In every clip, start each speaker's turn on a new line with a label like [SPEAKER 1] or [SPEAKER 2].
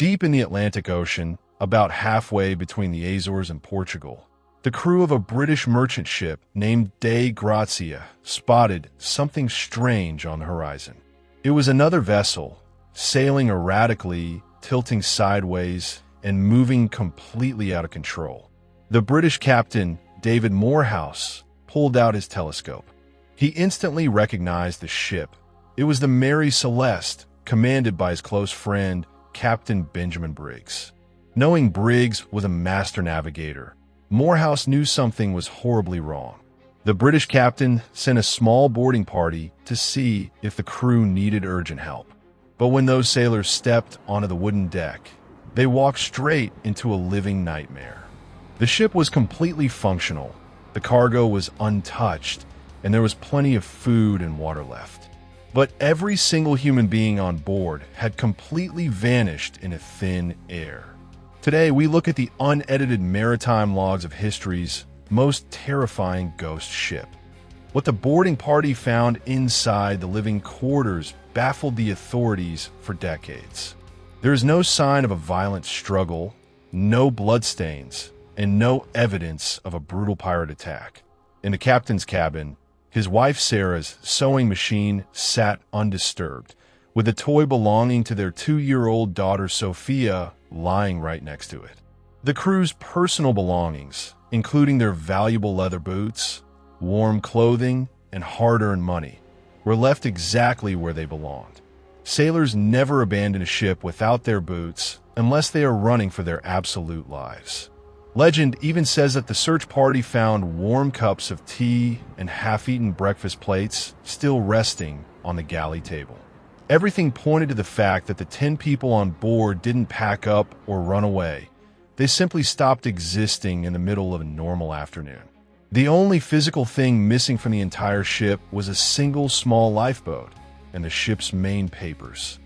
[SPEAKER 1] Deep in the Atlantic Ocean, about halfway between the Azores and Portugal, the crew of a British merchant ship named Dei Grazia spotted something strange on the horizon. It was another vessel, sailing erratically, tilting sideways, and moving completely out of control. The British captain, David Morehouse, pulled out his telescope. He instantly recognized the ship. It was the Mary Celeste, commanded by his close friend, Captain Benjamin Briggs. Knowing Briggs was a master navigator, Morehouse knew something was horribly wrong. The British captain sent a small boarding party to see if the crew needed urgent help. But when those sailors stepped onto the wooden deck, they walked straight into a living nightmare. The ship was completely functional, the cargo was untouched, and there was plenty of food and water left. But every single human being on board had completely vanished in a thin air. Today, we look at the unedited maritime logs of history's most terrifying ghost ship. What the boarding party found inside the living quarters baffled the authorities for decades. There is no sign of a violent struggle, no bloodstains, and no evidence of a brutal pirate attack. In the captain's cabin, his wife Sarah's sewing machine sat undisturbed, with a toy belonging to their 2-year-old daughter Sophia lying right next to it. The crew's personal belongings, including their valuable leather boots, warm clothing, and hard-earned money, were left exactly where they belonged. Sailors never abandon a ship without their boots unless they are running for their absolute lives. Legend even says that the search party found warm cups of tea and half-eaten breakfast plates still resting on the galley table. Everything pointed to the fact that the 10 people on board didn't pack up or run away. They simply stopped existing in the middle of a normal afternoon. The only physical thing missing from the entire ship was a single small lifeboat and the ship's main papers.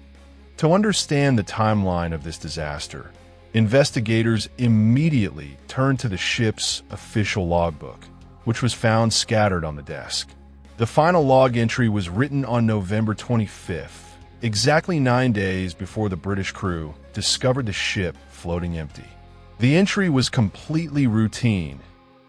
[SPEAKER 1] To understand the timeline of this disaster, investigators immediately turned to the ship's official logbook, which was found scattered on the desk. The final log entry was written on November 25th, exactly 9 days before the British crew discovered the ship floating empty. The entry was completely routine,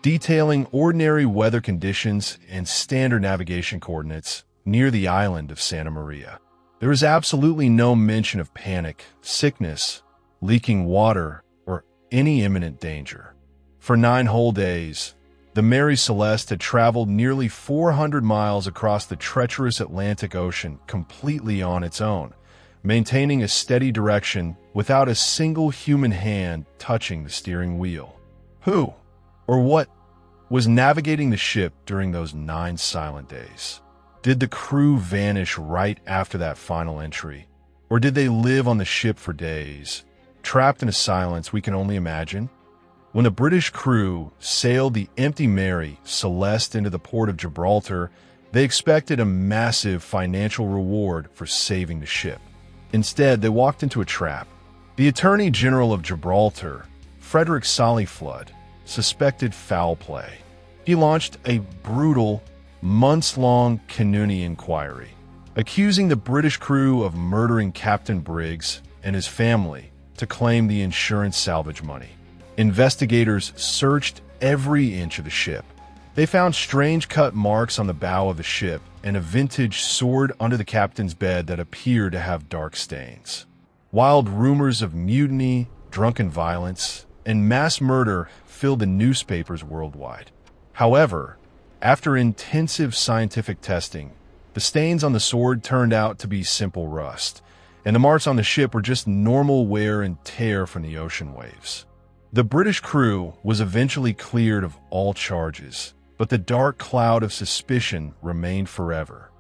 [SPEAKER 1] detailing ordinary weather conditions and standard navigation coordinates near the island of Santa Maria. There was absolutely no mention of panic, sickness, leaking water, or any imminent danger. For 9 whole days, the Mary Celeste had traveled nearly 400 miles across the treacherous Atlantic Ocean completely on its own, maintaining a steady direction without a single human hand touching the steering wheel. Who, or what, was navigating the ship during those 9 silent days? Did the crew vanish right after that final entry? Or did they live on the ship for days, trapped in a silence we can only imagine? When the British crew sailed the empty Mary Celeste into the port of Gibraltar, they expected a massive financial reward for saving the ship. Instead, they walked into a trap. The Attorney General of Gibraltar, Frederick Flood, suspected foul play. He launched a brutal, months-long Canuni inquiry, accusing the British crew of murdering Captain Briggs and his family to claim the insurance salvage money. Investigators searched every inch of the ship. They found strange cut marks on the bow of the ship and a vintage sword under the captain's bed that appeared to have dark stains. Wild rumors of mutiny, drunken violence, and mass murder filled the newspapers worldwide. However, after intensive scientific testing, the stains on the sword turned out to be simple rust, and the marks on the ship were just normal wear and tear from the ocean waves. The British crew was eventually cleared of all charges, but the dark cloud of suspicion remained forever.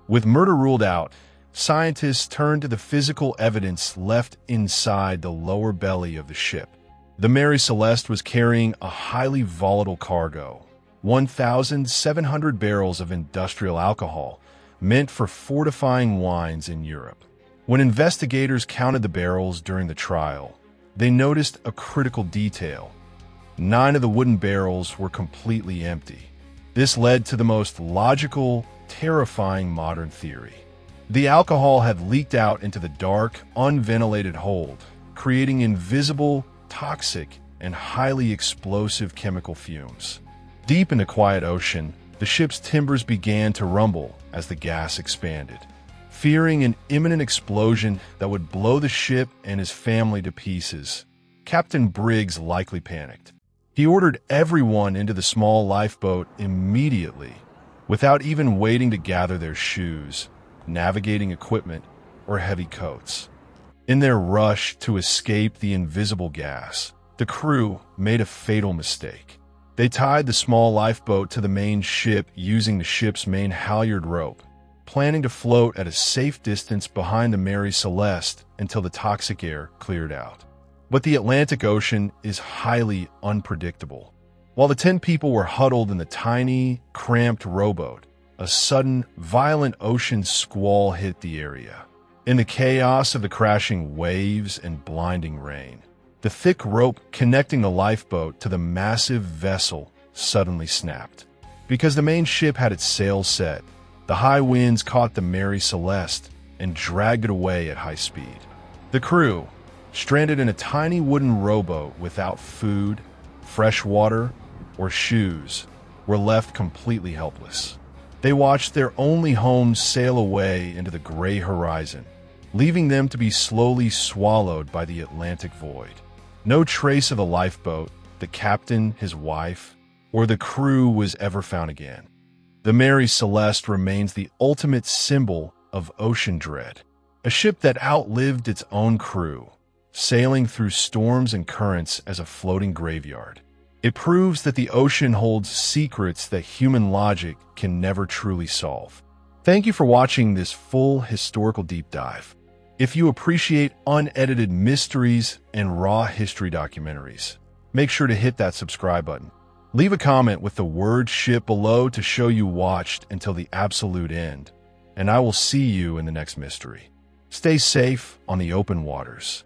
[SPEAKER 1] With murder ruled out, scientists turned to the physical evidence left inside the lower belly of the ship. The Mary Celeste was carrying a highly volatile cargo, 1,700 barrels of industrial alcohol, meant for fortifying wines in Europe. When investigators counted the barrels during the trial, they noticed a critical detail. 9 of the wooden barrels were completely empty. This led to the most logical, terrifying modern theory. The alcohol had leaked out into the dark, unventilated hold, creating invisible, toxic, and highly explosive chemical fumes. Deep in the quiet ocean, the ship's timbers began to rumble as the gas expanded. Fearing an imminent explosion that would blow the ship and his family to pieces, Captain Briggs likely panicked. He ordered everyone into the small lifeboat immediately, without even waiting to gather their shoes, navigating equipment, or heavy coats. In their rush to escape the invisible gas, the crew made a fatal mistake. They tied the small lifeboat to the main ship using the ship's main halyard rope, planning to float at a safe distance behind the Mary Celeste until the toxic air cleared out. But the Atlantic Ocean is highly unpredictable. While the 10 people were huddled in the tiny, cramped rowboat, a sudden, violent ocean squall hit the area. In the chaos of the crashing waves and blinding rain, the thick rope connecting the lifeboat to the massive vessel suddenly snapped. Because the main ship had its sails set, the high winds caught the Mary Celeste and dragged it away at high speed. The crew, stranded in a tiny wooden rowboat without food, fresh water, or shoes, were left completely helpless. They watched their only home sail away into the gray horizon, leaving them to be slowly swallowed by the Atlantic void. No trace of the lifeboat, the captain, his wife, or the crew was ever found again. The Mary Celeste remains the ultimate symbol of ocean dread, a ship that outlived its own crew, sailing through storms and currents as a floating graveyard. It proves that the ocean holds secrets that human logic can never truly solve. Thank you for watching this full historical deep dive. If you appreciate unedited mysteries and raw history documentaries, make sure to hit that subscribe button. Leave a comment with the word ship below to show you watched until the absolute end, and I will see you in the next mystery. Stay safe on the open waters.